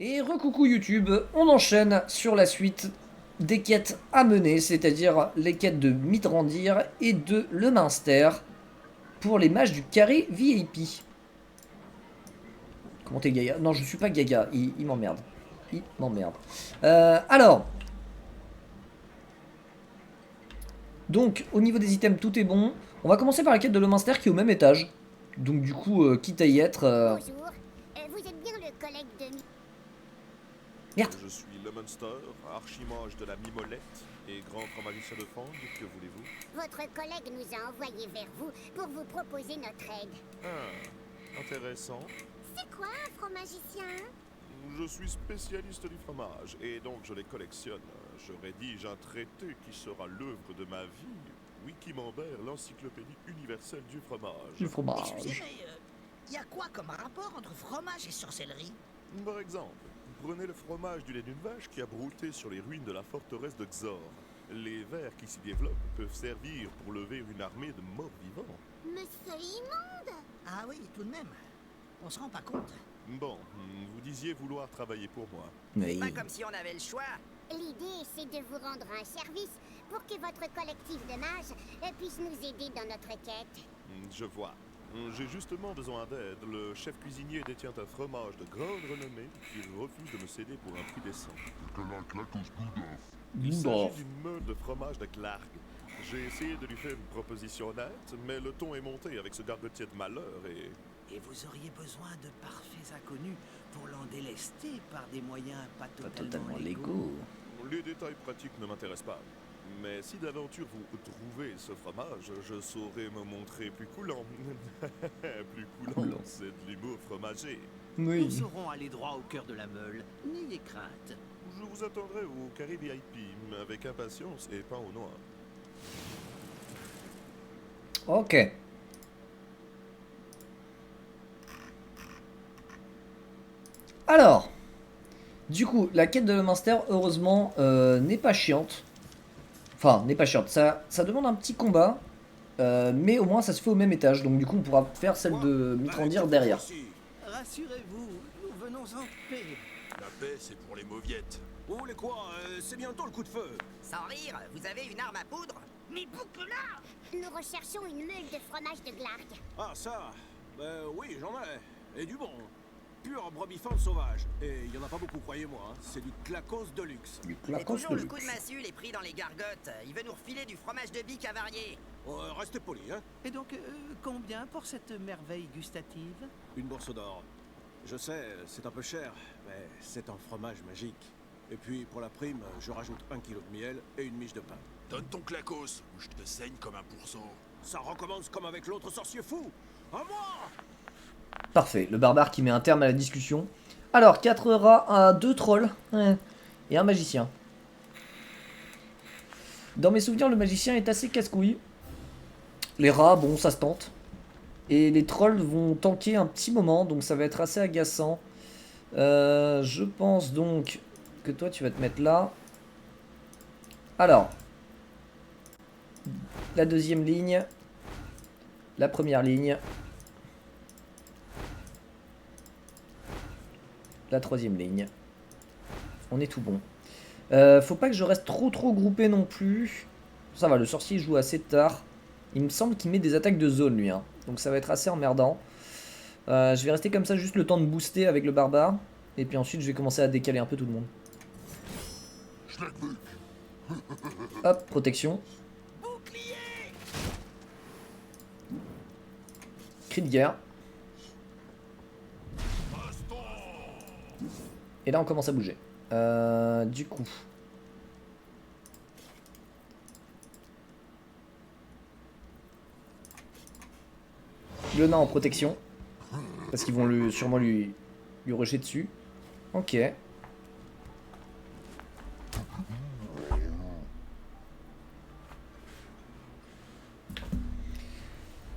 Et recoucou YouTube, on enchaîne sur la suite des quêtes à mener, c'est-à-dire les quêtes de Mithrandir et de Le Minster pour les mages du carré VIP. Comment t'es Gaïa? Non, je suis pas Gaga, il m'emmerde. Il m'emmerde. Alors, donc au niveau des items, tout est bon. On va commencer par la quête de Le Minster qui est au même étage. Donc du coup, quitte à y être... Bonjour, vous êtes bien le collègue de... Merde. Je suis le Monster, archimage de la Mimolette et grand magicien de Fang, que voulez-vous? Votre collègue nous a envoyé vers vous pour vous proposer notre aide. Ah, intéressant. C'est quoi un fromagicien? Je suis spécialiste du fromage et donc je les collectionne. Je rédige un traité qui sera l'œuvre de ma vie. Wikimambert, l'encyclopédie universelle du fromage. Du fromage. Excusez, mais y a quoi comme rapport entre fromage et sorcellerie? Par exemple, prenez le fromage du lait d'une vache qui a brouté sur les ruines de la forteresse de Xor. Les vers qui s'y développent peuvent servir pour lever une armée de morts vivants. Mais c'est immonde! Ah oui, tout de même. On se rend pas compte. Bon, vous disiez vouloir travailler pour moi. Oui. Pas comme si on avait le choix. L'idée, c'est de vous rendre un service pour que votre collectif de mages puisse nous aider dans notre quête. Je vois. J'ai justement besoin d'aide. Le chef cuisinier détient un fromage de grande renommée qui refuse de me céder pour un prix décent. Il s'agit d'une meule de fromage de Glarg. J'ai essayé de lui faire une proposition honnête, mais le ton est monté avec ce gargotier de malheur et... Et vous auriez besoin de parfaits inconnus pour l'en délester par des moyens pas Pas totalement totalement légaux. légaux. Les détails pratiques ne m'intéressent pas. Mais si d'aventure vous trouvez ce fromage, je saurai me montrer plus coulant. Plus coulant, Coulant. c'est de l'humour fromager. Oui. Nous saurons aller droit au cœur de la meule. N'ayez crainte. Je vous attendrai au carré VIP, avec impatience et pain au noir. Ok. Alors, du coup, la quête de Le Minster, heureusement, n'est pas chiante. Enfin, n'est pas chiante. Ça demande un petit combat, mais au moins ça se fait au même étage. Donc du coup, on pourra faire celle de Mithrandir derrière. Rassurez-vous, nous venons en paix. La paix, c'est pour les mauviettes. Oh, les quoi c'est bientôt le coup de feu. Sans rire, vous avez une arme à poudre? Mais beaucoup là! Nous recherchons une meule de fromage de Glarg. Ah, ça Ben oui, j'en ai. Et du bon. Pur brebis fan sauvage. Et il y en a pas beaucoup, croyez-moi. Hein. C'est du clacos de luxe. Du C'est claquant toujours de le luxe. coup de massue, les prix dans les gargotes. Il veut nous refiler du fromage de bique avarié. Restez poli, hein. Et donc, combien pour cette merveille gustative? Une bourse d'or. Je sais, c'est un peu cher, mais c'est un fromage magique. Et puis, pour la prime, je rajoute 1 kilo de miel et une miche de pain. Donne ton clacos, ou je te saigne comme un pourceau. Ça recommence comme avec l'autre sorcier fou. À moi! Parfait, le barbare qui met un terme à la discussion. Alors, 4 rats, 2 trolls et un magicien. Dans mes souvenirs, le magicien est assez casse-couille. Les rats, bon, ça se tente. Et les trolls vont tanker un petit moment, donc ça va être assez agaçant. Je pense donc que toi, tu vas te mettre là. Alors, la deuxième ligne, la première ligne, la troisième ligne. On est tout bon. Faut pas que je reste trop groupé non plus. Ça va, le sorcier joue assez tard. Il me semble qu'il met des attaques de zone lui, hein. Donc ça va être assez emmerdant. Je vais rester comme ça juste le temps de booster avec le barbare. Et puis ensuite je vais commencer à décaler un peu tout le monde. Hop, protection. Cri de guerre. Et là on commence à bouger. Du coup. Le nain en protection. Parce qu'ils vont sûrement lui rusher dessus. Ok.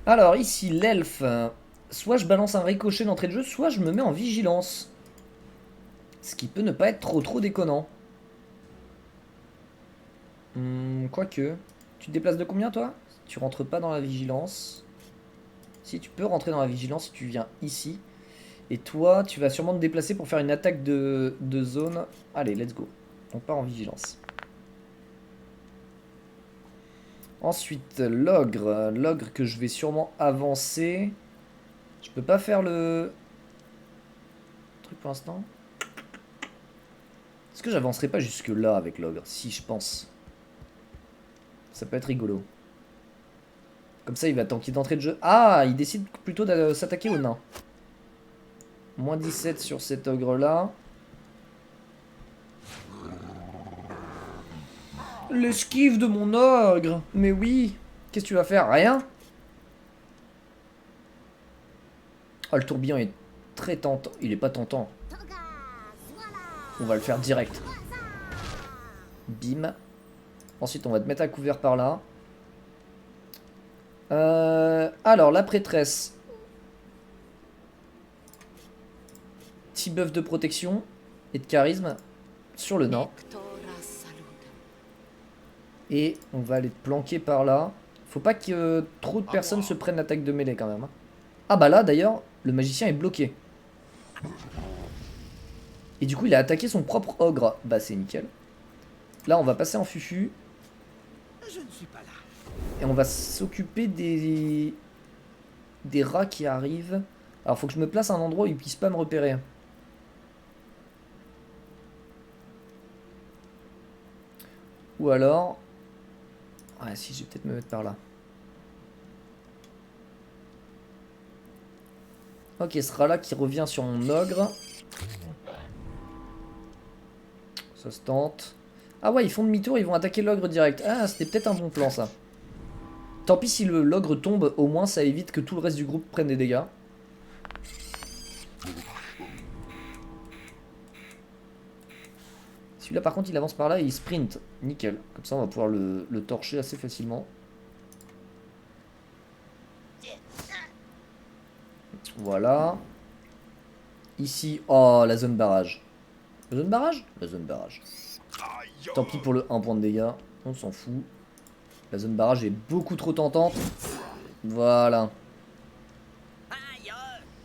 Alors ici l'elfe. Soit je balance un ricochet d'entrée de jeu, soit je me mets en vigilance. Ce qui peut ne pas être trop déconnant. Quoique. Tu te déplaces de combien toi? Tu rentres pas dans la vigilance. Si tu peux rentrer dans la vigilance si tu viens ici. Et toi, tu vas sûrement te déplacer pour faire une attaque de zone. Allez, let's go. On part en vigilance. Ensuite, l'ogre. L'ogre que je vais sûrement avancer. Je peux pas faire le truc pour l'instant. Est-ce que j'avancerai pas jusque là avec l'ogre? Si, je pense. Ça peut être rigolo. Comme ça, il va tanker d'entrée de jeu. Ah, il décide plutôt de s'attaquer au nain. Moins 17 sur cet ogre-là. L'esquive de mon ogre. Mais oui. Qu'est-ce que tu vas faire? Rien? Oh, le tourbillon est très tentant. Il est pas tentant. On va le faire direct. Bim. Ensuite, on va te mettre à couvert par là. Alors, la prêtresse. Petit buff de protection et de charisme sur le nain. Et on va aller te planquer par là. Faut pas que trop de personnes se prennent l'attaque de mêlée quand même. Hein. Ah bah là, d'ailleurs, le magicien est bloqué. Et du coup, il a attaqué son propre ogre. Bah, c'est nickel. Là, on va passer en fufu. Je ne suis pas là. Et on va s'occuper des rats qui arrivent. Alors, faut que je me place à un endroit où ils puissent pas me repérer. Ou alors... Ouais, si, je vais peut-être me mettre par là. Ok, ce rat-là qui revient sur mon ogre. Ça se tente. Ah ouais, ils font demi-tour, ils vont attaquer l'ogre direct. Ah, c'était peut-être un bon plan, ça. Tant pis si l'ogre tombe, au moins ça évite que tout le reste du groupe prenne des dégâts. Celui-là, par contre, il avance par là et il sprint. Nickel. Comme ça, on va pouvoir le torcher assez facilement. Voilà. Ici, oh, la zone barrage. La zone barrage? La zone barrage. Tant pis pour le 1 point de dégâts. On s'en fout. La zone barrage est beaucoup trop tentante. Voilà.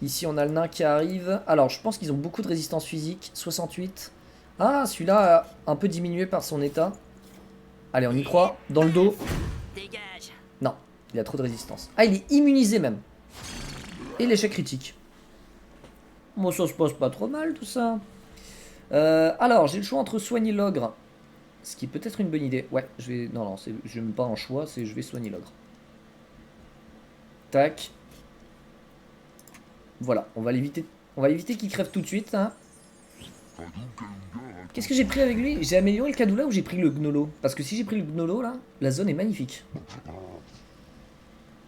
Ici, on a le nain qui arrive. Alors, je pense qu'ils ont beaucoup de résistance physique. 68. Ah, celui-là, un peu diminué par son état. Allez, on y croit. Dans le dos. Non, il a trop de résistance. Ah, il est immunisé même. Et l'échec critique. Bon, ça se passe pas trop mal, tout ça. Alors, j'ai le choix entre soigner l'ogre. Ce qui peut être une bonne idée. Ouais, je vais... Non, je n'aime pas un choix, c'est je vais soigner l'ogre. Tac. Voilà, on va l'éviter. On va éviter qu'il crève tout de suite. Hein. Qu'est-ce que j'ai pris avec lui? J'ai amélioré le Kadula ou j'ai pris le Gnolo? Parce que si j'ai pris le Gnolo, là, la zone est magnifique.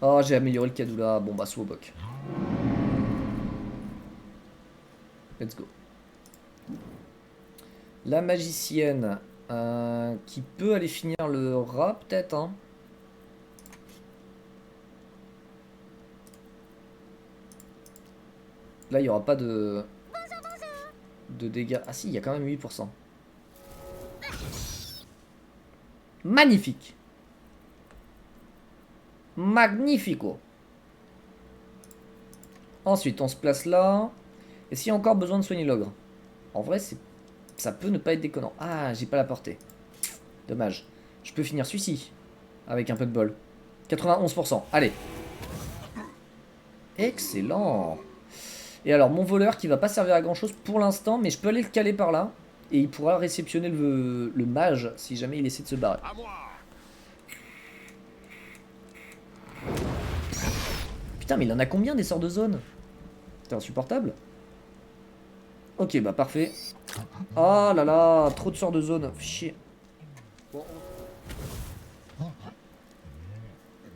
Oh, j'ai amélioré le Kadula. Bon, bah, Swobok. Let's go. La magicienne qui peut aller finir le rat, peut-être. Hein. Là, il n'y aura pas de dégâts. Ah si, il y a quand même 8%. Magnifique. Magnifico. Ensuite, on se place là. Et s'il y a encore besoin de soigner l'ogre? En vrai, ça peut ne pas être déconnant. Ah, j'ai pas la portée. Dommage. Je peux finir celui-ci. Avec un peu de bol. 91%. Allez. Excellent. Et alors, mon voleur qui va pas servir à grand chose pour l'instant, mais je peux aller le caler par là. Et il pourra réceptionner le mage si jamais il essaie de se barrer. Putain, mais il en a combien des sorts de zone? C'est insupportable. Ok, bah parfait. Oh là là, trop de sorts de zone. Chier.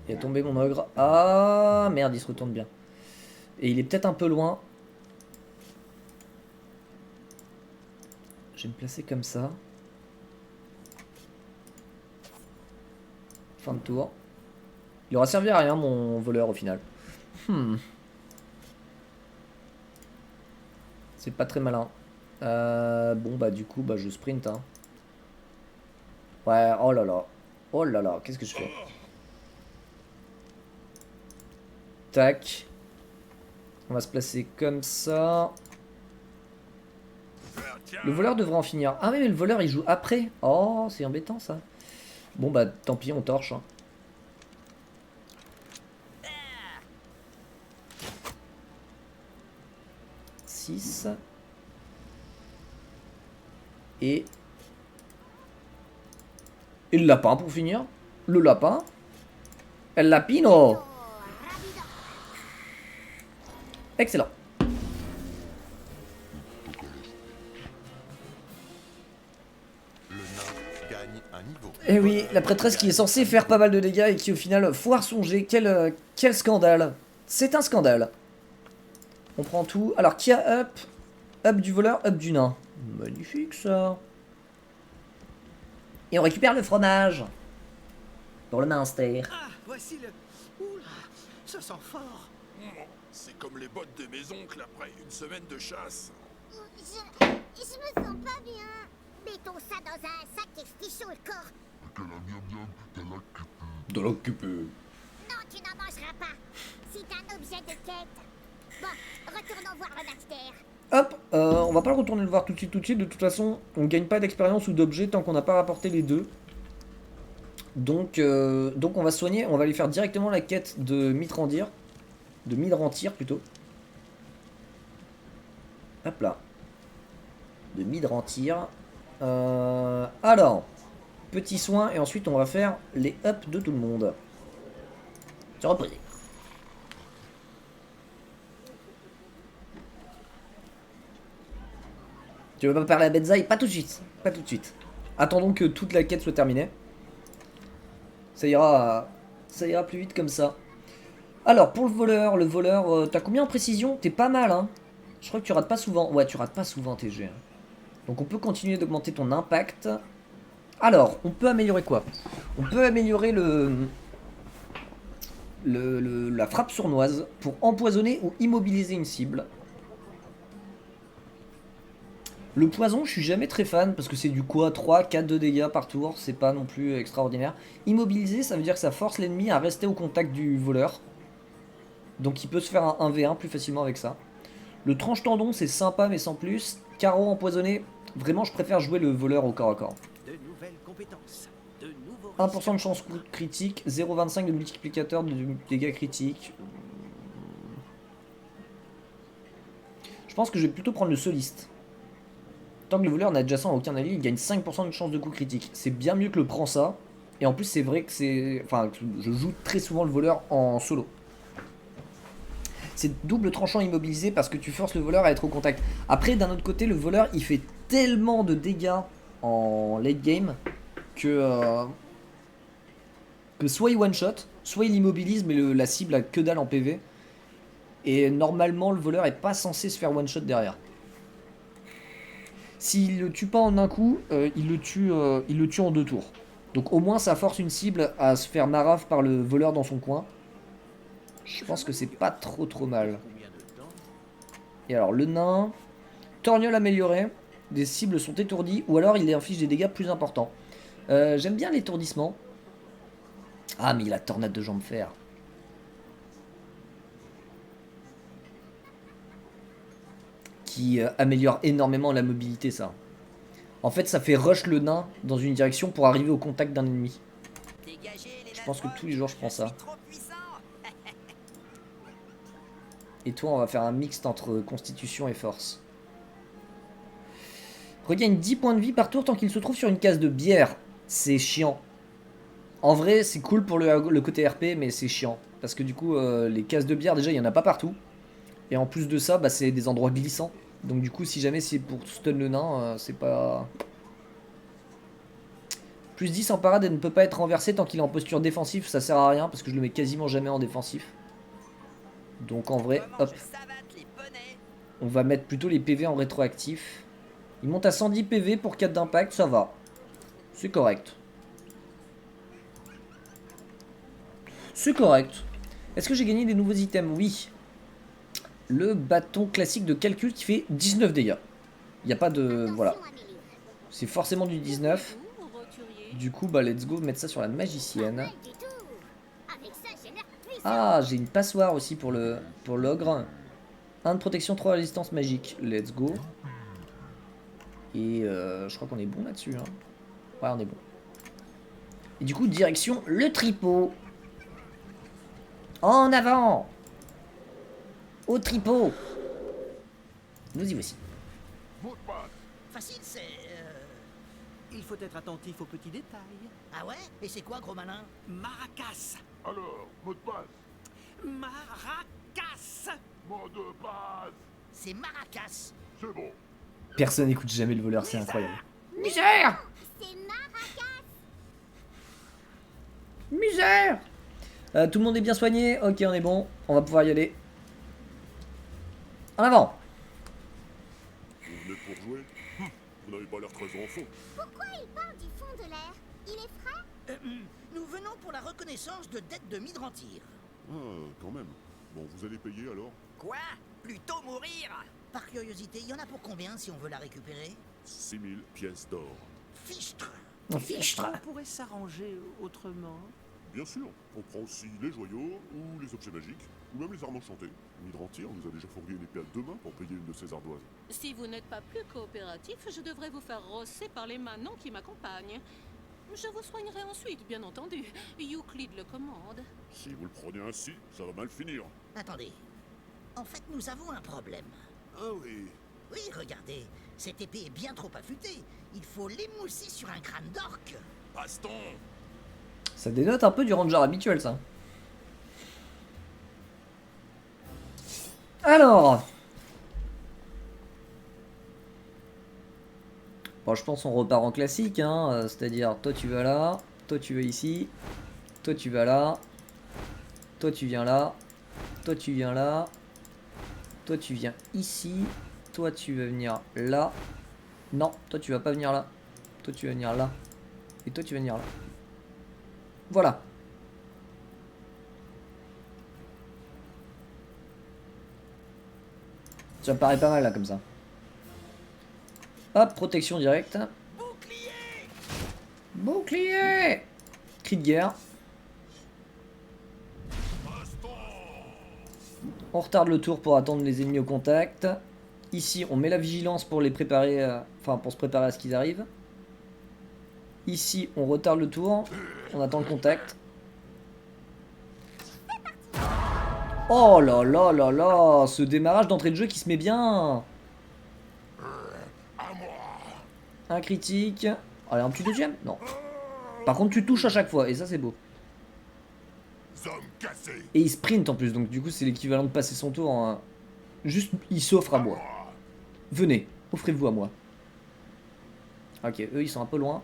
Il a tombé mon ogre. Ah merde, il se retourne bien. Et il est peut-être un peu loin. Je vais me placer comme ça. Fin de tour. Il aura servi à rien mon voleur au final. C'est pas très malin. Bon bah du coup bah je sprint hein. Ouais, oh là là. Oh là là, qu'est-ce que je fais? Tac. On va se placer comme ça. Le voleur devrait en finir. Ah oui, mais le voleur il joue après. Oh, c'est embêtant ça. Bon bah tant pis, on torche. Hein. Et le lapin pour finir. Le lapin. El lapino. Excellent. Le nain gagne un niveau. Et oui, la prêtresse qui est censée faire pas mal de dégâts et qui au final foire son jet. Quel scandale. C'est un scandale. On prend tout. Alors qui a up? Up du voleur, up du nain. Magnifique ça. Et on récupère le fromage. Pour le Minster. Ah, voici le... Oula, ça sent fort. C'est comme les bottes de mes oncles après une semaine de chasse. Je me sens pas bien. Mettons ça dans un sac et fichons le corps. De l'occupé. Non, tu n'en mangeras pas. C'est un objet de quête. Bon, retournons voir le Baxter. Hop, on va pas le retourner le voir tout de suite. De toute façon, on gagne pas d'expérience ou d'objet tant qu'on n'a pas rapporté les deux. Donc on va soigner, on va aller faire directement la quête de Mitrandir. De Midrantir plutôt. Hop là. De Midrantir. Alors, petit soin et ensuite on va faire les ups de tout le monde. Se reposer. Tu veux pas parler à Benzaï? Pas tout de suite. Pas tout de suite. Attendons que toute la quête soit terminée. Ça ira plus vite comme ça. Alors, pour le voleur, t'as combien en précision? T'es pas mal, hein. Je crois que tu rates pas souvent. Ouais, tu rates pas souvent tes jets. Donc on peut continuer d'augmenter ton impact. Alors, on peut améliorer quoi? On peut améliorer la frappe sournoise pour empoisonner ou immobiliser une cible. Le poison, je suis jamais très fan parce que c'est du quoi 3, 4 de dégâts par tour, c'est pas non plus extraordinaire. Immobiliser, ça veut dire que ça force l'ennemi à rester au contact du voleur. Donc il peut se faire un 1v1 plus facilement avec ça. Le tranche-tendon, c'est sympa mais sans plus. Carreau empoisonné, vraiment je préfère jouer le voleur au corps à corps. De nouvelles compétences, de nouveaux 1% de chance critique, 0,25 de multiplicateur de dégâts critiques. Je pense que je vais plutôt prendre le soliste. Tant que le voleur n'a adjacent à aucun allié, il gagne 5% de chance de coup critique. C'est bien mieux que le prend ça. Et en plus, c'est vrai que c'est... Enfin, je joue très souvent le voleur en solo. C'est double tranchant immobilisé parce que tu forces le voleur à être au contact. Après, d'un autre côté, le voleur, il fait tellement de dégâts en late game que soit il one-shot, soit il immobilise, mais la cible a que dalle en PV. Et normalement, le voleur est pas censé se faire one-shot derrière. S'il le tue pas en un coup, il le tue en 2 tours. Donc au moins ça force une cible à se faire marave par le voleur dans son coin. Je pense que c'est pas trop mal. Et alors le nain, torgnole amélioré, des cibles sont étourdies ou alors il inflige des dégâts plus importants. J'aime bien l'étourdissement. Ah mais il a tornade de jambes fer. Qui améliore énormément la mobilité ça. En fait ça fait rush le nain dans une direction pour arriver au contact d'un ennemi. Je pense que tous les jours je prends ça. Et toi on va faire un mixte entre constitution et force. Regagne 10 points de vie par tour tant qu'il se trouve sur une case de bière. C'est chiant. En vrai c'est cool pour le côté RP mais c'est chiant. Parce que du coup les cases de bière déjà il n'y en a pas partout. Et en plus de ça bah, c'est des endroits glissants. Donc du coup si jamais c'est pour stun le nain c'est pas... Plus 10 en parade et ne peut pas être renversé tant qu'il est en posture défensive, ça sert à rien parce que je le mets quasiment jamais en défensif. Donc en vrai, hop. On va mettre plutôt les PV en rétroactif. Il monte à 110 PV pour 4 d'impact, ça va. C'est correct. C'est correct. Est-ce que j'ai gagné des nouveaux items? Oui. Le bâton classique de calcul qui fait 19 dégâts. Il n'y a pas de... Voilà. C'est forcément du 19. Du coup, bah let's go mettre ça sur la magicienne. Ah, j'ai une passoire aussi pour l'ogre. 1 de protection, 3 résistance magique. Let's go. Et je crois qu'on est bon là-dessus. Hein. Ouais, on est bon. Et du coup, direction le tripot. En avant. Au tripot. Nous y voici. Mot de passe. Facile, c'est... Il faut être attentif aux petits détails. Ah ouais? Et c'est quoi, gros malin? Maracas. Alors, mot de passe. Maracas. Mot de passe. C'est Maracas. C'est bon. Personne n'écoute jamais le voleur, c'est incroyable. Misère. C'est Maracas. Misère. Tout le monde est bien soigné. Ok, on est bon. On va pouvoir y aller. En avant. Vous venez pour jouer Vous n'avez pas l'air très en fond. Pourquoi il part du fond de l'air? Il est frais? Nous venons pour la reconnaissance de dettes de Midrantir. Ah, quand même. Bon, vous allez payer alors Quoi? Plutôt mourir? Par curiosité, il y en a pour combien si on veut la récupérer? 6000 pièces d'or. Fichtre! Fichtre. On pourrait s'arranger autrement. Bien sûr, on prend aussi les joyaux, ou les objets magiques, ou même les armes enchantées. Midrantir nous a déjà fourgué une épée à 2 mains pour payer une de ses ardoises. Si vous n'êtes pas plus coopératif, je devrais vous faire rosser par les manants qui m'accompagnent. Je vous soignerai ensuite, bien entendu. Euclide le commande. Si vous le prenez ainsi, ça va mal finir. Attendez. En fait, nous avons un problème. Ah oui. Oui, regardez. Cette épée est bien trop affûtée. Il faut l'émousser sur un crâne d'orque. Baston. Ça dénote un peu du ranger habituel, ça. Alors. Bon, je pense qu'on repart en classique, hein. C'est-à-dire, toi tu vas là, toi tu vas ici, toi tu vas là, toi tu viens là, toi tu viens là, toi tu viens ici, toi tu vas venir là. Non, toi tu vas pas venir là. Toi tu vas venir là. Et toi tu vas venir là. Voilà. Ça me paraît pas mal là comme ça. Hop, protection directe. Bouclier! Bouclier! Cri de guerre. On retarde le tour pour attendre les ennemis au contact. Ici, on met la vigilance pour les préparer, enfin pour se préparer à ce qu'ils arrivent. Ici, on retarde le tour. On attend le contact. Oh là là là là, ce démarrage d'entrée de jeu qui se met bien. Un critique. Allez, un petit deuxième? Non. Par contre, tu touches à chaque fois, et ça, c'est beau. Zombie cassé. Et il sprint en plus, donc du coup, c'est l'équivalent de passer son tour en... Juste, il s'offre à moi. Venez, offrez-vous à moi. Ok, eux, ils sont un peu loin.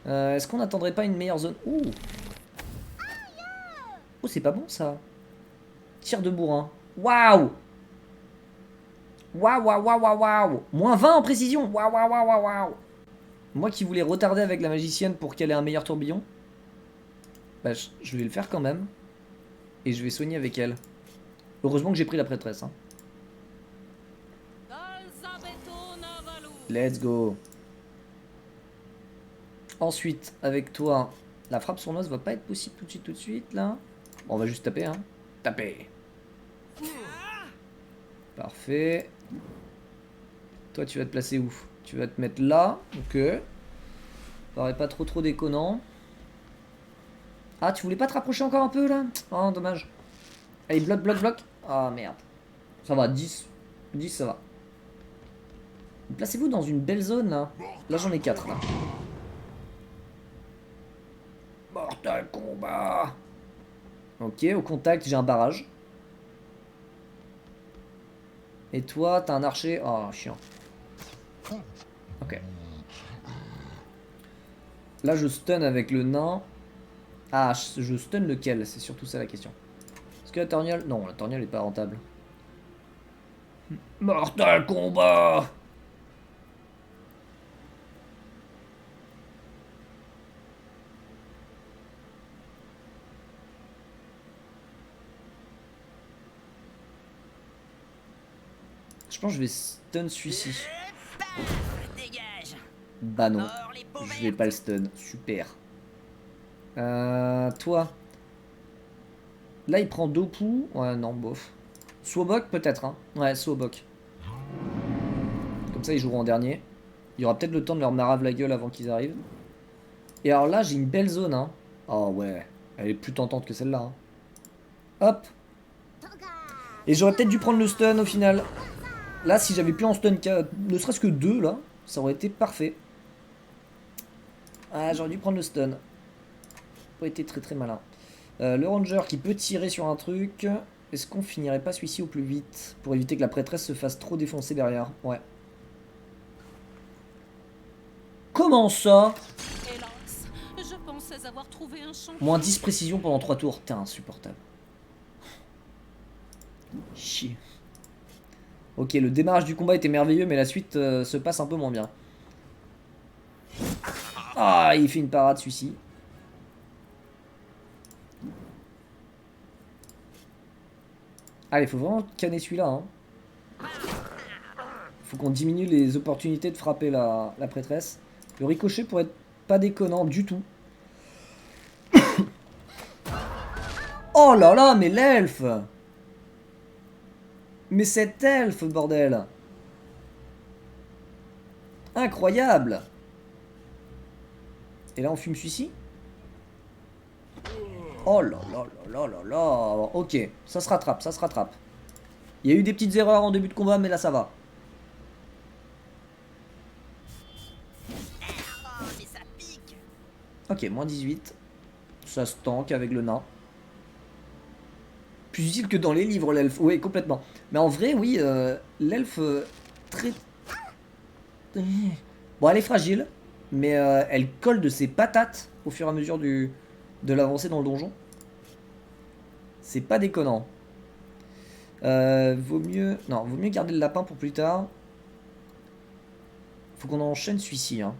Est-ce qu'on n'attendrait pas une meilleure zone? Ouh. Oh, c'est pas bon, ça. Tir de bourrin. Waouh. Waouh, waouh, waouh, waouh, waouh. Moins 20 en précision. Waouh, waouh, waouh, waouh, waouh. Moi qui voulais retarder avec la magicienne pour qu'elle ait un meilleur tourbillon. Bah, je vais le faire quand même. Et je vais soigner avec elle. Heureusement que j'ai pris la prêtresse. Hein. Let's go. Ensuite, avec toi, la frappe sournoise va pas être possible tout de suite, là. Bon, on va juste taper, hein. Taper. Parfait. Toi, tu vas te placer où? Tu vas te mettre là. Ok. Paraît pas trop déconnant. Ah, tu voulais pas te rapprocher encore un peu, là? Oh, dommage. Allez, bloc. Ah, merde. Ça va, 10. 10, ça va. Placez-vous dans une belle zone, là. Là, j'en ai 4, là. Mortal Kombat. Ok, au contact, j'ai un barrage. Et toi, t'as un archer. Oh, chiant. Ok. Là, je stun avec le nain. Ah, je stun lequel? C'est surtout ça la question. Est-ce que la torgnole... Non, la torgnole est pas rentable. Mortal Kombat. Je pense que je vais stun celui-ci. Dégage! Bah non, Mort les peaux je vais pas le stun. Super. Toi. Là, il prend Dopu. Ouais, non, bof. Swobok, peut-être, hein. Ouais, Swobok. Comme ça, ils joueront en dernier. Il y aura peut-être le temps de leur marave la gueule avant qu'ils arrivent. Et alors là, j'ai une belle zone, hein. Oh, ouais. Elle est plus tentante que celle-là, hein. Hop. Et j'aurais peut-être dû prendre le stun au final. Là, si j'avais pu en stun ne serait-ce que 2, là, ça aurait été parfait. Ah, j'aurais dû prendre le stun. Ça aurait été très très malin. Le ranger qui peut tirer sur un truc. Est-ce qu'on finirait pas celui-ci au plus vite pour éviter que la prêtresse se fasse trop défoncer derrière? Ouais. Comment ça? Hélas, je pensais avoir trouvé un champion. Moins 10 précision pendant 3 tours. T'es insupportable. Chier. Ok, le démarrage du combat était merveilleux, mais la suite se passe un peu moins bien. Ah, il fait une parade celui-ci. Allez, faut vraiment canner celui-là. Hein. Faut qu'on diminue les opportunités de frapper la prêtresse. Le ricochet pourrait être pas déconnant du tout. Oh là là, mais l'elfe! Mais cet elfe, bordel! Incroyable! Et là, on fume celui-ci? Oh là là là là là là! Ok, ça se rattrape, ça se rattrape. Il y a eu des petites erreurs en début de combat, mais là, ça va. Ok, moins 18. Ça se tank avec le nain. Plus utile que dans les livres, l'elfe. Oui, complètement. Mais en vrai, oui, l'elfe, très... Bon, elle est fragile, mais elle colle de ses patates au fur et à mesure de l'avancée dans le donjon. C'est pas déconnant. Vaut mieux... Non, vaut mieux garder le lapin pour plus tard. Faut qu'on enchaîne celui-ci. Hein.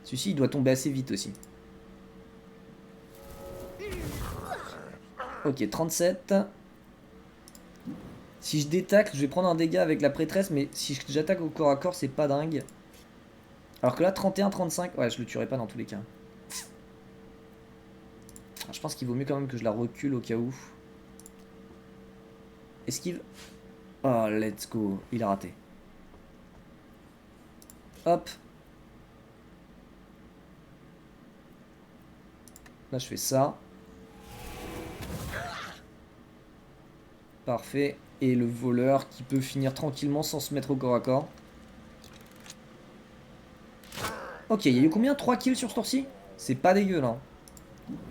Celui-ci, il doit tomber assez vite aussi. Ok, 37. Si je détacle, je vais prendre un dégât avec la prêtresse, mais si j'attaque au corps à corps, c'est pas dingue. Alors que là, 31, 35, ouais, je le tuerai pas dans tous les cas. Alors, je pense qu'il vaut mieux quand même que je la recule au cas où. Esquive. Oh, let's go. Il a raté. Hop. Là, je fais ça. Parfait. Et le voleur qui peut finir tranquillement sans se mettre au corps à corps. Ok, il y a eu combien? 3 kills sur ce tour-ci? C'est pas dégueu là.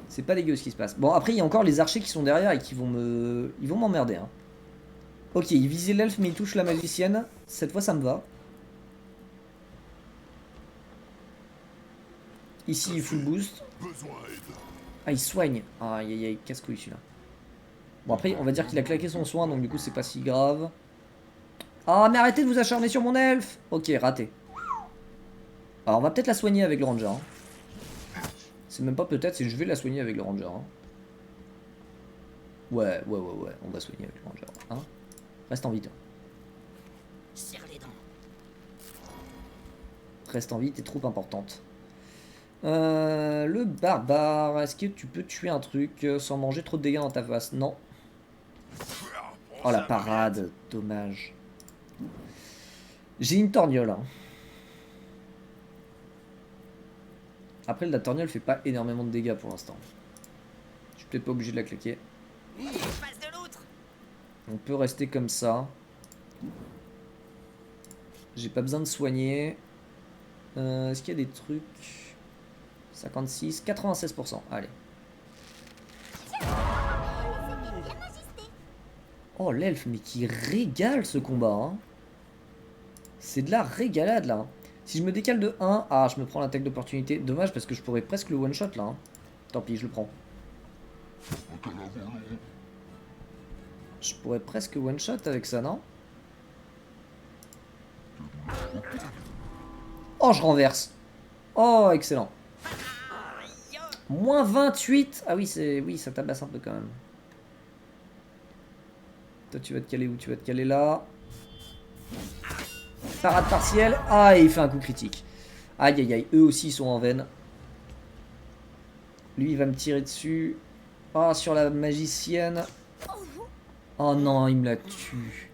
C'est pas dégueu ce qui se passe. Bon, après, il y a encore les archers qui sont derrière et qui vont me... Ils vont m'emmerder. Hein. Ok, il visait l'elfe mais il touche la magicienne. Cette fois, ça me va. Ici, il full boost. Ah, il soigne. Aïe, aïe, aïe, casse-couille celui-là. Bon, après, on va dire qu'il a claqué son soin, donc du coup, c'est pas si grave. Ah, mais arrêtez de vous acharner sur mon elfe! Ok, raté. Alors, on va peut-être la soigner avec le ranger. Hein. C'est même pas peut-être, c'est je vais la soigner avec le ranger. Hein. Ouais, on va soigner avec le ranger. Hein. Reste en vie, toi. Serre les dents. Reste en vie, t'es trop importante. Le barbare, est-ce que tu peux tuer un truc sans manger trop de dégâts dans ta face? Non. Oh la parade, dommage. J'ai une torgnole. Hein. Après, la torgnole fait pas énormément de dégâts pour l'instant. Je suis peut-être pas obligé de la claquer. On peut rester comme ça. J'ai pas besoin de soigner. Est-ce qu'il y a des trucs? 56, 96%. Allez. Oh, l'elfe, mais qui régale ce combat. Hein. C'est de la régalade là. Si je me décale de 1, ah, je me prends l'attaque d'opportunité. Dommage parce que je pourrais presque le one-shot là. Hein. Tant pis, je le prends. Je pourrais presque one-shot avec ça, non? Oh, je renverse. Oh, excellent. Moins 28. Ah oui, ça tabasse un peu quand même. Toi, tu vas te caler où? Tu vas te caler là. Parade partielle. Ah, et il fait un coup critique. Aïe, aïe, aïe. Eux aussi, ils sont en veine. Lui, il va me tirer dessus. Ah, sur la magicienne. Oh non, il me la tue.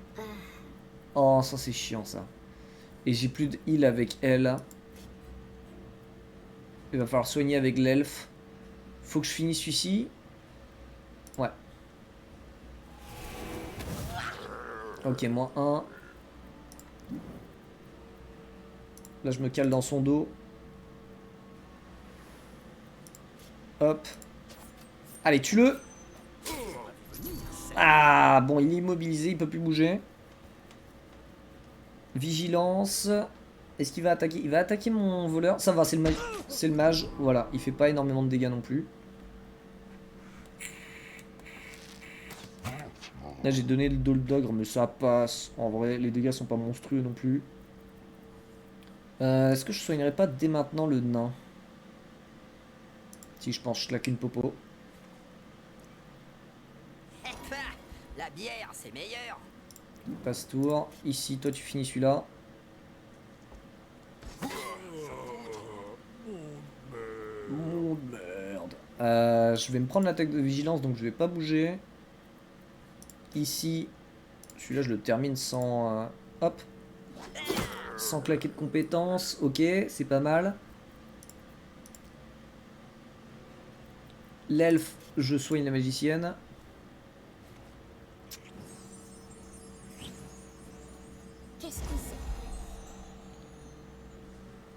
Oh, ça c'est chiant ça. Et j'ai plus de heal avec elle. Il va falloir soigner avec l'elfe. Faut que je finisse celui-ci. Ouais. Ok, moins 1. Là, je me cale dans son dos. Hop. Allez, tue-le. Ah, bon, il est immobilisé, il peut plus bouger. Vigilance. Est-ce qu'il va attaquer? Il va attaquer mon voleur. Ça va, c'est le mage. Voilà, il fait pas énormément de dégâts non plus. Là, j'ai donné le dos d'ogre, mais ça passe. En vrai, les dégâts sont pas monstrueux non plus. Est-ce que je soignerais pas dès maintenant le nain? Si, je pense, je claque une popo. La bière, c'est meilleur. Passe tour. Ici, toi, tu finis celui-là. Oh merde. Je vais me prendre l'attaque de vigilance, donc je vais pas bouger. Ici, celui-là, je le termine sans... hop. Sans claquer de compétences. Ok, c'est pas mal. L'elfe, je soigne la magicienne. Qu'est-ce que c'est?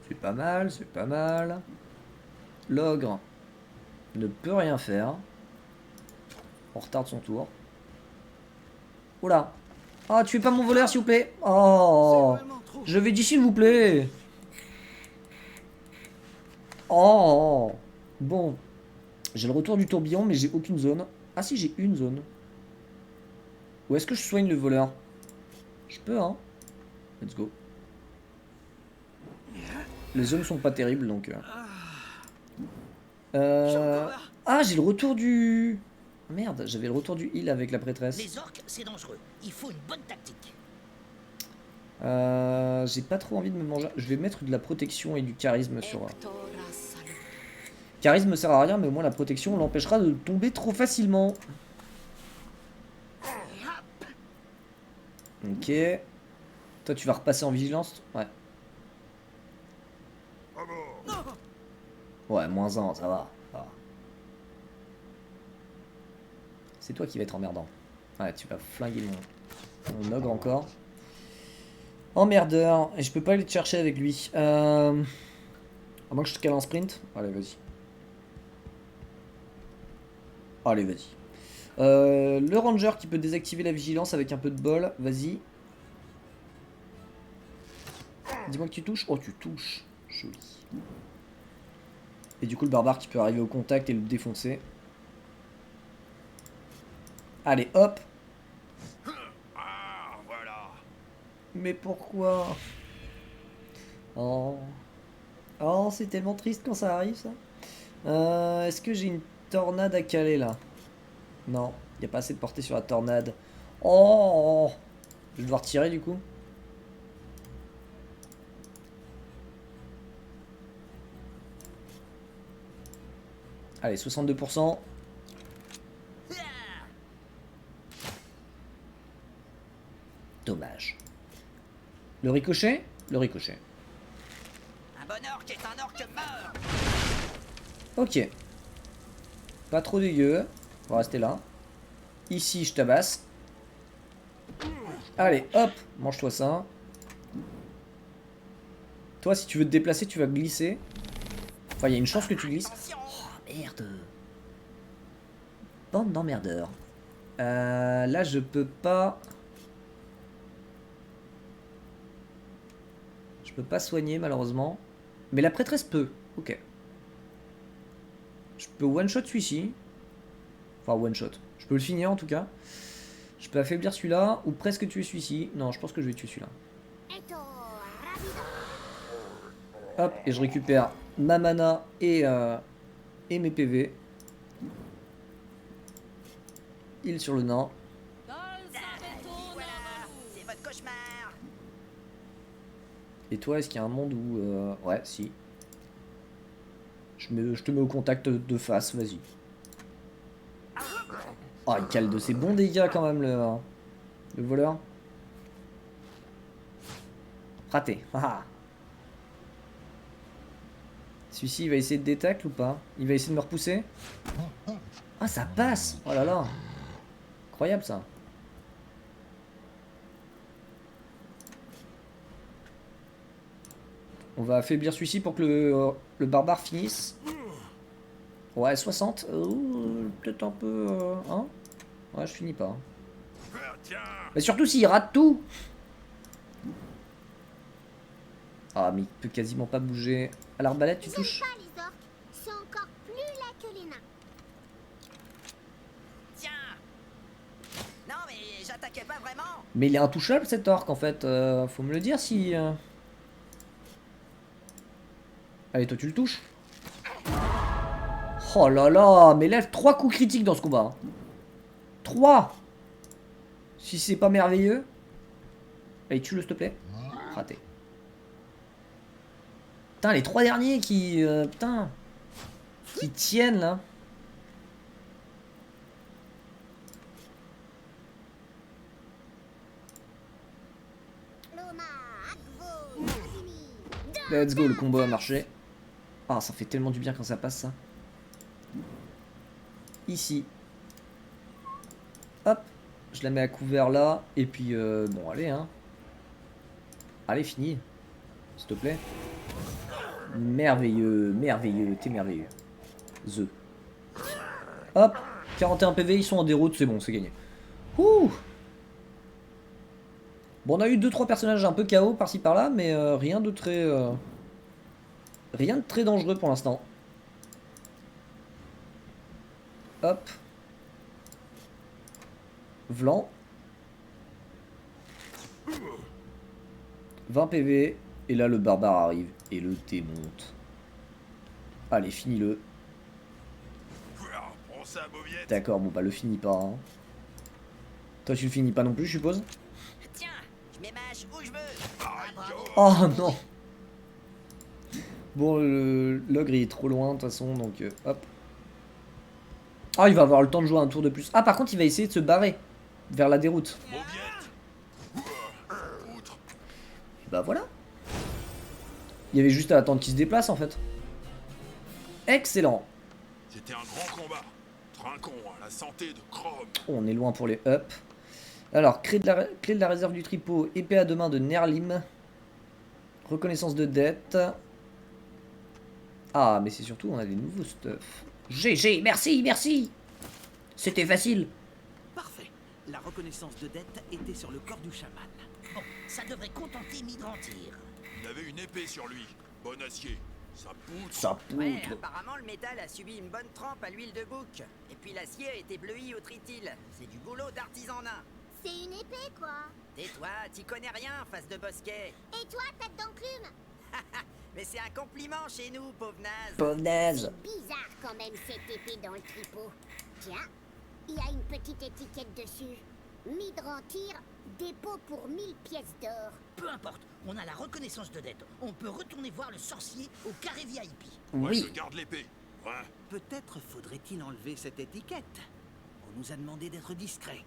C'est pas mal, c'est pas mal. L'ogre ne peut rien faire. On retarde son tour. Oula. Ah, tuez pas mon voleur, s'il vous plaît. Oh. Je vais dire s'il vous plaît. Oh. Bon. J'ai le retour du tourbillon, mais j'ai aucune zone. Ah si, j'ai une zone. Où est-ce que je soigne le voleur? Je peux, hein. Let's go. Les zones sont pas terribles, donc... Ah, j'ai le retour du... Merde, j'avais le retour du heal avec la prêtresse. Les orques, c'est dangereux. Il faut une bonne tactique. J'ai pas trop envie de me manger. Je vais mettre de la protection et du charisme sur... Charisme sert à rien, mais au moins la protection l'empêchera de tomber trop facilement. Ok. Toi, tu vas repasser en vigilance? Ouais. Ouais, moins 1, ça va. C'est toi qui vas être emmerdant. Ouais, tu vas flinguer mon ogre encore. Emmerdeur. Et je peux pas aller te chercher avec lui. À moins que je te cale en sprint. Allez, vas-y. Allez, vas-y. Le ranger qui peut désactiver la vigilance avec un peu de bol. Vas-y. Dis-moi que tu touches. Oh, tu touches. Joli. Et du coup, le barbare qui peut arriver au contact et le défoncer. Allez, hop. Ah, voilà. Mais pourquoi? Oh. Oh, c'est tellement triste quand ça arrive, ça. Est-ce que j'ai une tornade à caler, là? Non, il n'y a pas assez de portée sur la tornade. Oh. Je vais devoir tirer, du coup. Allez, 62%. Dommage. Le ricochet? Le ricochet. Un bon orc est un orc mort. Ok. Pas trop dégueu. On va rester là. Ici, je tabasse. Allez, hop. Mange-toi ça. Toi, si tu veux te déplacer, tu vas glisser. Enfin, il y a une chance que tu glisses. Oh, merde. Bande d'emmerdeurs. Là, je peux pas... Je peux pas soigner, malheureusement. Mais la prêtresse peut. Ok. Je peux one-shot celui-ci. Enfin, one-shot. Je peux le finir, en tout cas. Je peux affaiblir celui-là, ou presque tuer celui-ci. Non, je pense que je vais tuer celui-là. Hop, et je récupère ma mana et mes PV. Heal sur le nain. Voilà, c'est votre cauchemar. Et toi, est-ce qu'il y a un monde où... Ouais, si. Je te mets au contact de face, vas-y. Oh, il cale de ses bons dégâts quand même, le voleur. Raté. Ah. Celui-ci, il va essayer de détacle ou pas? Il va essayer de me repousser? Ah, ça passe! Oh là là! Incroyable ça. On va affaiblir celui-ci pour que le barbare finisse. Ouais, 60. Peut-être un peu... hein? Ouais, je finis pas. Mais surtout s'il rate tout! Ah, mais il peut quasiment pas bouger. À l'arbalète, tu touches? Pas les orques, sont encore plus laids que les nains. Tiens. Non, mais j'attaquais pas vraiment. Mais il est intouchable cet orc en fait. Faut me le dire si... Allez, toi tu le touches. Oh là là, mais lève 3 coups critiques dans ce combat. 3. Si c'est pas merveilleux. Allez, tue-le s'il te plaît. Raté. Putain, les 3 derniers qui... putain. Qui tiennent là. Let's go, le combo a marché. Ah, ça fait tellement du bien quand ça passe ça. Ici. Hop. Je la mets à couvert là. Et puis, bon, allez, hein. Allez, fini. S'il te plaît. Merveilleux, merveilleux, t'es merveilleux. Hop. 41 PV, ils sont en déroute, c'est bon, c'est gagné. Ouh. Bon, on a eu 2-3 personnages un peu KO par-ci par-là, mais rien de très... rien de très dangereux pour l'instant. Hop. Vlan. 20 PV. Et là, le barbare arrive et le démonte. Allez, finis-le. D'accord, bon, bah, le finis pas. Hein. Toi, tu le finis pas non plus, je suppose? Tiens, je mets ma hache où je veux. Oh non. Bon, l'ogre il est trop loin de toute façon, donc hop. Ah, il va avoir le temps de jouer un tour de plus. Ah, par contre, il va essayer de se barrer vers la déroute. Et bah voilà. Il y avait juste à attendre qu'il se déplace en fait. Excellent. C'était un grand combat. Trinquons à la santé de Chrome. Oh, on est loin pour les up. Alors, clé de la réserve du tripot, épée à deux mains de Nerlim. Reconnaissance de dette. Ah, mais c'est surtout, on a des nouveaux stuff. GG, merci, merci. C'était facile. Parfait. La reconnaissance de dette était sur le corps du chaman. Bon, ça devrait contenter Mydrantyr. Il avait une épée sur lui. Bon acier. Ça poutre. Ça Ouais, poutre. apparemment le métal a subi une bonne trempe à l'huile de bouc. Et puis l'acier a été bleui au trityl. C'est du boulot d'artisan nain. C'est une épée, quoi. Tais-toi, t'y connais rien, face de bosquet. Et toi, tête d'enclume? Mais c'est un compliment chez nous, pauvre naze. Pauvre naze. C'est bizarre quand même, cette épée dans le tripot. Tiens, il y a une petite étiquette dessus. Mydrantyr, dépôt pour 1000 pièces d'or. Peu importe, on a la reconnaissance de dette. On peut retourner voir le sorcier au carré VIP. Moi, Oui. je garde l'épée. Ouais. Peut-être faudrait-il enlever cette étiquette. On nous a demandé d'être discret.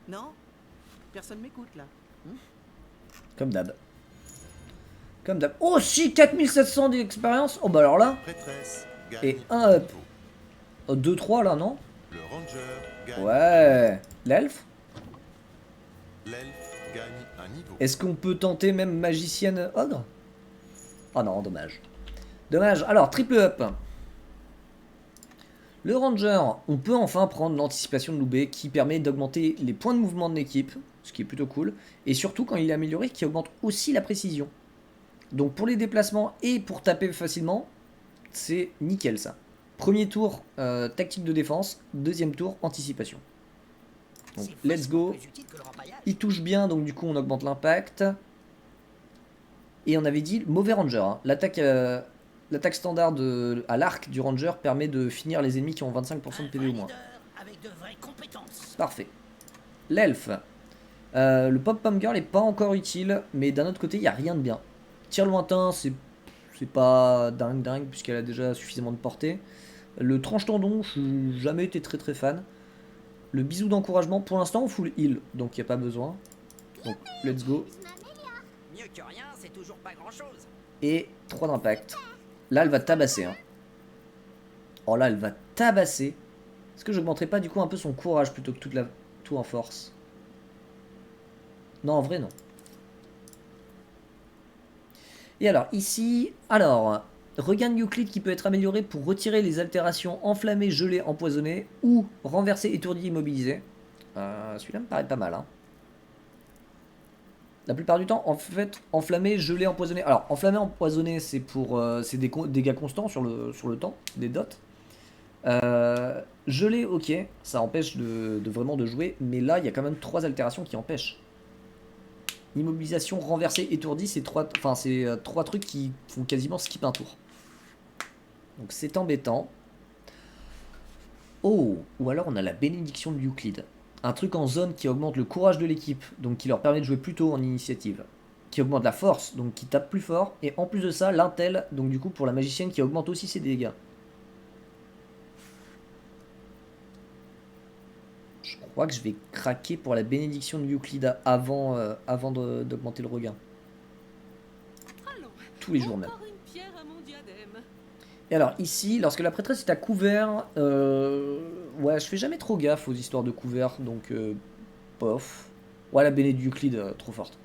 Non? Personne m'écoute là. Comme d'hab. Comme d'hab. Oh si, 4700 d'expérience. Oh bah alors là. Prêtresse gagne Et un up. niveau. 2-3 là, non? Le ranger gagne. Ouais. L'elfe? L'elfe gagne un niveau. Est-ce qu'on peut tenter même magicienne ogre? Ah non, dommage. Dommage. Alors, triple up. Le ranger, on peut enfin prendre l'anticipation de Loubet qui permet d'augmenter les points de mouvement de l'équipe, ce qui est plutôt cool. Et surtout, quand il est amélioré, qui augmente aussi la précision. Donc pour les déplacements et pour taper facilement, c'est nickel ça. Premier tour, tactique de défense. Deuxième tour, anticipation. Donc C'est let's vachement go. plus utile que le rempaillage. Il touche bien, donc du coup on augmente l'impact. Et on avait dit mauvais ranger. Hein. L'attaque standard à l'arc du ranger permet de finir les ennemis qui ont 25% de PV au moins. Avec de vraies compétences. Parfait. L'elfe. Le pop-pump girl n'est pas encore utile, mais d'un autre côté il n'y a rien de bien. Tir lointain, c'est pas dingue puisqu'elle a déjà suffisamment de portée. Le tranche-tendon, je n'ai jamais été très fan. Le bisou d'encouragement, pour l'instant on full heal, donc il n'y a pas besoin. Donc let's go. Je m'améliore. Mieux que rien, c'est toujours pas grand-chose. Et 3 d'impact. Là elle va tabasser. Hein. Oh là elle va tabasser. Est-ce que j'augmenterai pas du coup un peu son courage plutôt que tout en force? Non, en vrai non. Et alors ici, regain de Euclide qui peut être amélioré pour retirer les altérations enflammées, gelées, empoisonnées ou renversées, étourdies, immobilisées. Celui-là me paraît pas mal. Hein. La plupart du temps, en fait, enflammé, gelé, empoisonné. Alors, enflammé, empoisonné, c'est pour c'est des dégâts constants sur le temps, des dots. Gelé, ok, ça empêche vraiment de jouer, mais là, il y a quand même 3 altérations qui empêchent. Immobilisation, renversé, étourdi, c'est 3 trucs qui font quasiment skip un tour. Donc c'est embêtant. Oh, ou alors on a la bénédiction de Euclide. Un truc en zone qui augmente le courage de l'équipe, donc qui leur permet de jouer plus tôt en initiative. Qui augmente la force, donc qui tape plus fort. Et en plus de ça, l'intel, donc du coup pour la magicienne qui augmente aussi ses dégâts. Je crois que je vais craquer pour la bénédiction de Euclide avant d'augmenter le regain. Allons, Tous les jours même. encore une pierre à mon diadème. Et alors ici, lorsque la prêtresse est à couvert, ouais, je fais jamais trop gaffe aux histoires de couvert, donc pof. Ouais, la béné d'Euclide, trop forte.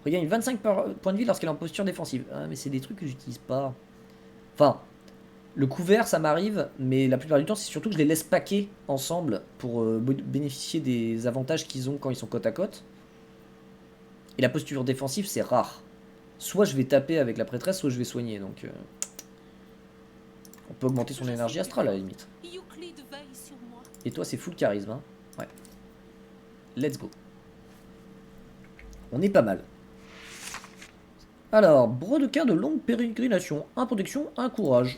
Regagne 25 points de vie lorsqu'elle est en posture défensive. Ah, mais c'est des trucs que j'utilise pas. Enfin, le couvert, ça m'arrive, mais la plupart du temps, c'est surtout que je les laisse paquer ensemble pour bénéficier des avantages qu'ils ont quand ils sont côte à côte. Et la posture défensive, c'est rare. Soit je vais taper avec la prêtresse, soit je vais soigner, donc... On peut augmenter son énergie astrale à la limite. Euclide veille sur moi. Et toi, c'est full charisme, hein. Ouais. Let's go. On est pas mal. Alors, brodequin de longue pérégrination. 1 protection, 1 courage.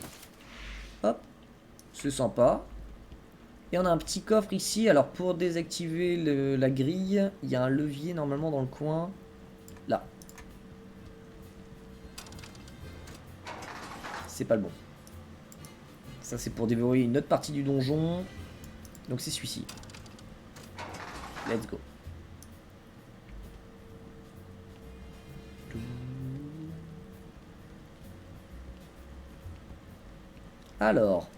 Hop. C'est sympa. Et on a un petit coffre ici. Alors, pour désactiver la grille, il y a un levier normalement dans le coin. Là. C'est pas le bon. Ça, c'est pour déverrouiller une autre partie du donjon. Donc, c'est celui-ci. Let's go. Alors.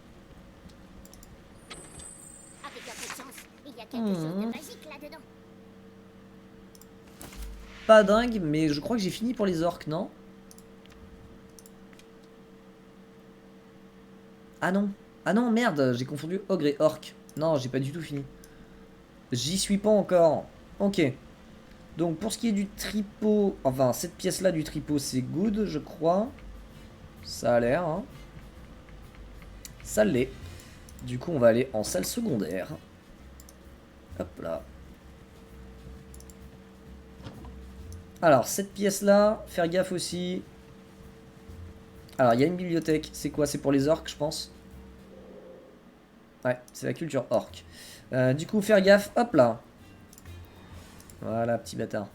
Avec un peu de chance, il y a quelque chose de magique là-dedans. Pas dingue, mais je crois que j'ai fini pour les orques, non? Ah non. Ah non, merde, j'ai confondu ogre et orc. Non, j'ai pas du tout fini. J'y suis pas encore. Ok. Donc pour ce qui est du tripot, enfin cette pièce-là du tripot, c'est good, je crois. Ça a l'air, hein. Ça l'est. Du coup, on va aller en salle secondaire. Hop là. Alors, cette pièce-là, faire gaffe aussi. Alors, il y a une bibliothèque. C'est quoi? C'est pour les orques, je pense. Ouais, c'est la culture orque. Du coup, faire gaffe. Hop là. Voilà, petit bâtard.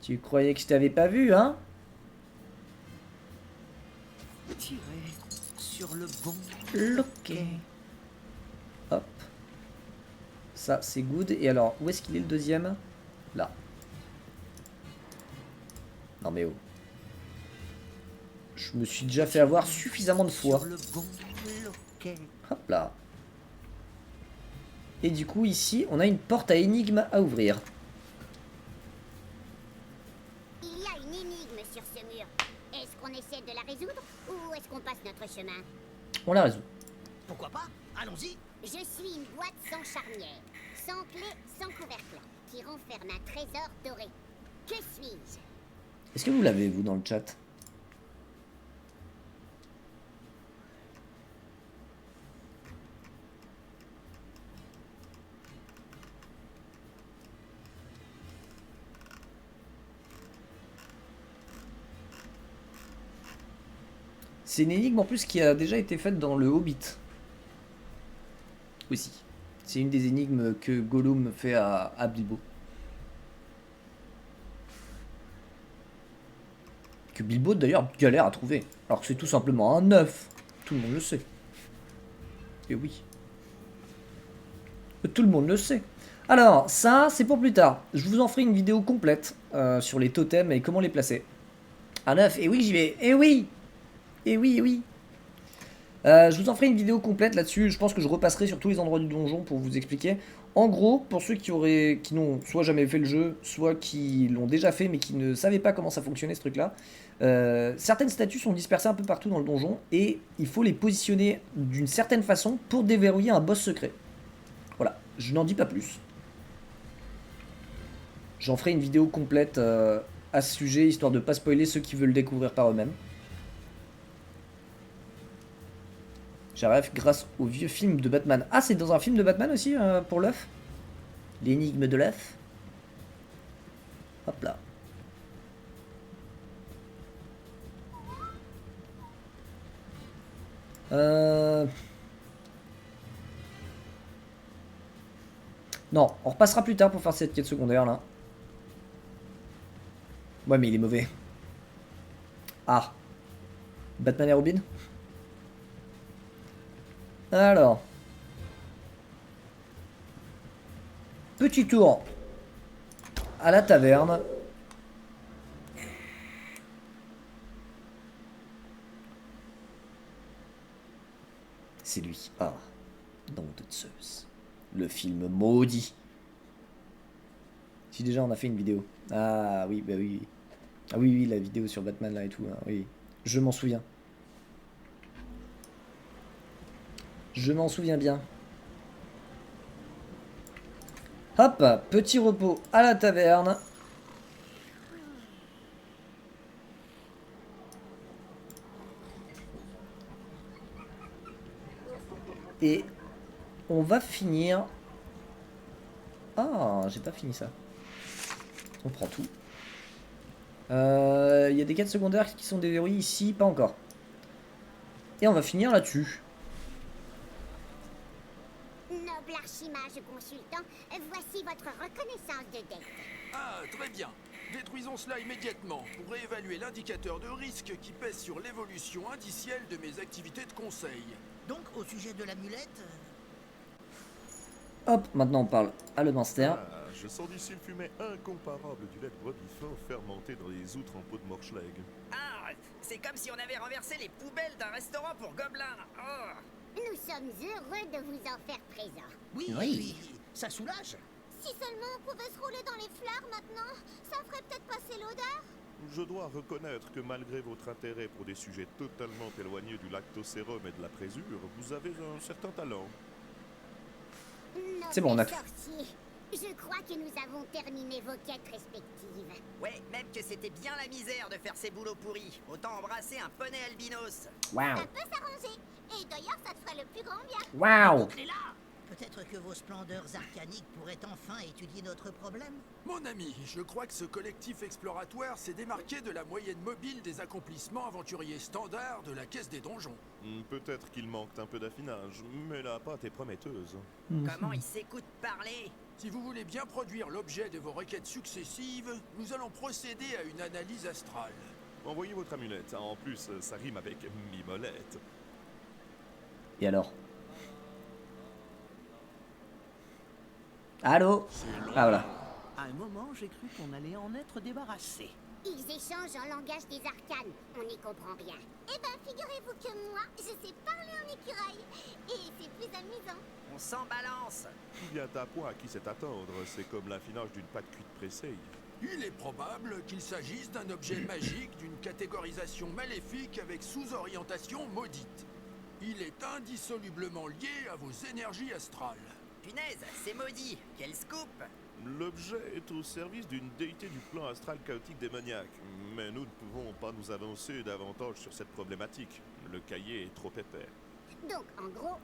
Tu croyais que je t'avais pas vu, hein? Tirez sur le bon Loquet. Hop. Ça, c'est good. Et alors, où est-ce qu'il est le deuxième? Là. Non mais oh. Je me suis déjà fait avoir suffisamment de fois. sur le bon loquet. Hop là. Et du coup, ici, on a une porte à énigme à ouvrir. Il y a une énigme sur ce mur. Est-ce qu'on essaie de la résoudre ou est-ce qu'on passe notre chemin? On la résout. Pourquoi pas? Allons-y. Je suis une boîte sans charnière, sans clé, sans couvercle, qui renferme un trésor doré. Que suis-je? Est-ce que vous l'avez, vous, dans le chat? C'est une énigme en plus qui a déjà été faite dans le Hobbit. Aussi. C'est une des énigmes que Gollum fait à Bilbo. Que Bilbo d'ailleurs galère à trouver. Alors que c'est tout simplement un œuf. Tout le monde le sait. Et oui. Tout le monde le sait. Alors, ça, c'est pour plus tard. Je vous en ferai une vidéo complète sur les totems et comment les placer. À 9, et oui, j'y vais. Et oui. Et oui, et oui. Je vous en ferai une vidéo complète là-dessus. Je pense que je repasserai sur tous les endroits du donjon pour vous expliquer. En gros, pour ceux qui n'ont soit jamais fait le jeu, soit qui l'ont déjà fait mais qui ne savaient pas comment ça fonctionnait ce truc-là, certaines statues sont dispersées un peu partout dans le donjon et il faut les positionner d'une certaine façon pour déverrouiller un boss secret. Voilà, je n'en dis pas plus. J'en ferai une vidéo complète à ce sujet, histoire de ne pas spoiler ceux qui veulent le découvrir par eux-mêmes. J'arrive grâce au vieux film de Batman. Ah, c'est dans un film de Batman aussi, pour l'œuf? L'énigme de l'œuf. Hop là. Non, on repassera plus tard pour faire cette quête secondaire là. Ouais, mais il est mauvais. Ah. Batman et Robin? Alors. Petit tour à la taverne. C'est lui. Ah. Nom de Zeus. Le film maudit. Si déjà on a fait une vidéo. Ah oui, bah oui. Ah oui, oui, la vidéo sur Batman là et tout. Hein, oui. Je m'en souviens. Je m'en souviens bien. Hop, petit repos à la taverne. Et on va finir... Ah, j'ai pas fini ça. On prend tout. Il y a des quêtes secondaires qui sont déverrouillées ici, pas encore. Et on va finir là-dessus. Noble archimage consultant, voici votre reconnaissance de dette. Ah, très bien. Détruisons cela immédiatement pour réévaluer l'indicateur de risque qui pèse sur l'évolution indicielle de mes activités de conseil. Donc, au sujet de l'amulette... Hop, maintenant on parle à le Manster. Ah, je sens d'ici le fumet incomparable du lait de brebis fort fermenté dans les outre-en-pot de Morschleg. Ah, c'est comme si on avait renversé les poubelles d'un restaurant pour gobelins. Oh. Nous sommes heureux de vous en faire présent. Oui, Oui. et puis, ça soulage. Si seulement on pouvait se rouler dans les fleurs maintenant, ça ferait peut-être passer l'odeur. Je dois reconnaître que malgré votre intérêt pour des sujets totalement éloignés du lactosérum et de la présure, vous avez un certain talent. C'est bon, on a tout. Sorcier, je crois que nous avons terminé vos quêtes respectives. Ouais, même que c'était bien la misère de faire ces boulots pourris. Autant embrasser un poney albinos. Waouh. Ça peut s'arranger. Et d'ailleurs, ça te ferait le plus grand bien. Waouh. Clé là. Peut-être que vos splendeurs arcaniques pourraient enfin étudier notre problème. Mon ami, je crois que ce collectif exploratoire s'est démarqué de la moyenne mobile des accomplissements aventuriers standards de la caisse des donjons. Peut-être qu'il manque un peu d'affinage, mais la pâte est prometteuse. Comment ils s'écoutent parler. Si vous voulez bien produire l'objet de vos requêtes successives, nous allons procéder à une analyse astrale. Envoyez votre amulette, en plus ça rime avec mimolette. Et alors? Allô? Ah voilà. À un moment, j'ai cru qu'on allait en être débarrassé. Ils échangent en langage des arcanes. On n'y comprend rien. Eh ben, figurez-vous que moi, je sais parler en écureuil. Et c'est plus amusant. On s'en balance. Tout vient à point à qui sait attendre, c'est comme l'affinage d'une pâte cuite pressée. Il est probable qu'il s'agisse d'un objet magique d'une catégorisation maléfique avec sous-orientation maudite. Il est indissolublement lié à vos énergies astrales. Punaise, c'est maudit. Quel scoop. L'objet est au service d'une déité du plan astral chaotique démoniaque, mais nous ne pouvons pas nous avancer davantage sur cette problématique. Le cahier est trop épais. Donc, en gros,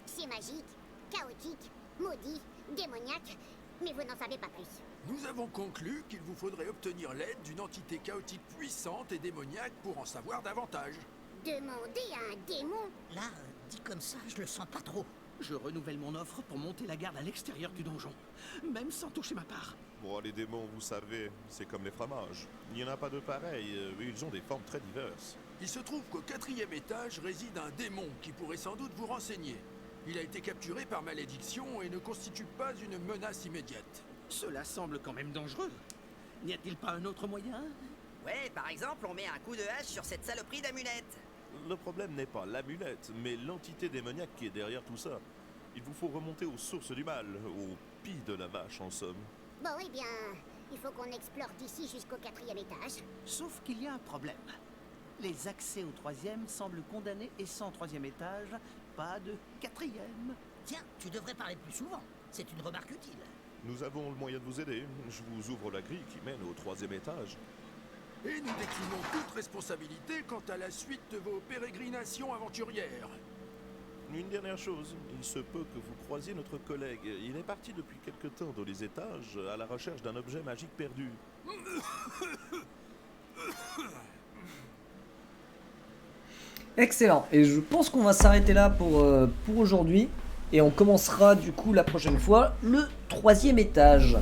c'est magique, chaotique, maudit, démoniaque, mais vous n'en savez pas plus. Nous avons conclu qu'il vous faudrait obtenir l'aide d'une entité chaotique puissante et démoniaque pour en savoir davantage. Demander à un démon. Là, dit comme ça, je le sens pas trop. Je renouvelle mon offre pour monter la garde à l'extérieur du donjon, même sans toucher ma part. Bon, les démons, vous savez, c'est comme les fromages. Il n'y en a pas de pareil, ils ont des formes très diverses. Il se trouve qu'au 4e étage réside un démon qui pourrait sans doute vous renseigner. Il a été capturé par malédiction et ne constitue pas une menace immédiate. Cela semble quand même dangereux. N'y a-t-il pas un autre moyen? Ouais, par exemple, on met un coup de hache sur cette saloperie d'amulette. Le problème n'est pas l'amulette, mais l'entité démoniaque qui est derrière tout ça. Il vous faut remonter aux sources du mal, au pis de la vache en somme. Bon, eh bien, il faut qu'on explore d'ici jusqu'au 4e étage. Sauf qu'il y a un problème. Les accès au 3e semblent condamnés et sans 3e étage, pas de 4e. Tiens, tu devrais parler plus souvent. C'est une remarque utile. Nous avons le moyen de vous aider. Je vous ouvre la grille qui mène au 3e étage. Et nous déclinons toute responsabilité quant à la suite de vos pérégrinations aventurières. Une dernière chose, il se peut que vous croisiez notre collègue. Il est parti depuis quelque temps dans les étages à la recherche d'un objet magique perdu. Excellent. Et je pense qu'on va s'arrêter là pour aujourd'hui. Et on commencera du coup la prochaine fois le 3e étage.